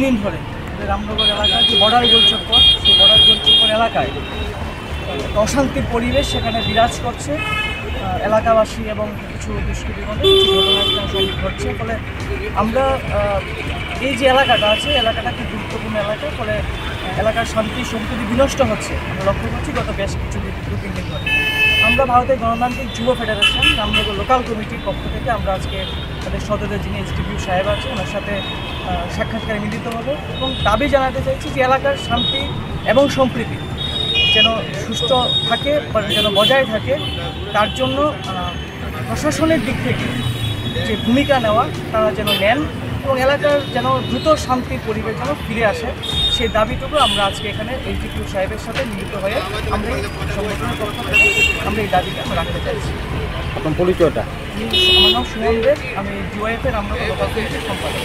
দিন ধরে রামনগর এলাকায় যে বর্ডার গোল চক্কর, সেই বর্ডার গোল চক্কর এলাকায় অশান্তির পরিবেশ সেখানে বিরাজ করছে। এলাকাবাসী এবং কিছু দুষ্কৃতীর মধ্যে কিছু ঘটনা ঘটছে। ফলে আমরা এই যে এলাকাটা আছে, এলাকাটা খুব গুরুত্বপূর্ণ এলাকা, ফলে এলাকার শান্তি সম্প্রীতি বিনষ্ট হচ্ছে আমরা লক্ষ্য করছি গত বেশ কিছু দু-তিন দিন ধরে। আমরা ভারতের গণতান্ত্রিক যুব ফেডারেশন রামনগর লোকাল কমিটির পক্ষ থেকে আমরা আজকে তাদের সদরের যিনি এসডিপিও সাহেব আছে ওনার সাথে সাক্ষাৎকারে মিলিত হব এবং দাবি জানাতে চাইছি যে এলাকার শান্তি এবং সম্প্রীতি যেন সুষ্ঠু থাকে, যেন বজায় থাকে, তার জন্য প্রশাসনের দিক থেকে যে ভূমিকা নেওয়া তারা যেন নেন এবং এলাকার যেন দ্রুত শান্তির পরিবেশ যেন ফিরে আসে, সেই দাবিটুকু আমরা আজকে এখানে এসডিপিও সাহেবের সাথে মিলিত হয়ে আমরা এই সংগঠনের পক্ষ থেকে আমরা এই দাবিটা আমরা রাখতে চাইছি। আপনার পরিচয়টা? আমার নাম সুমন দেব, আমি ডিওয়াইএফের রামনগর লোকাল কমিটির সম্পাদক।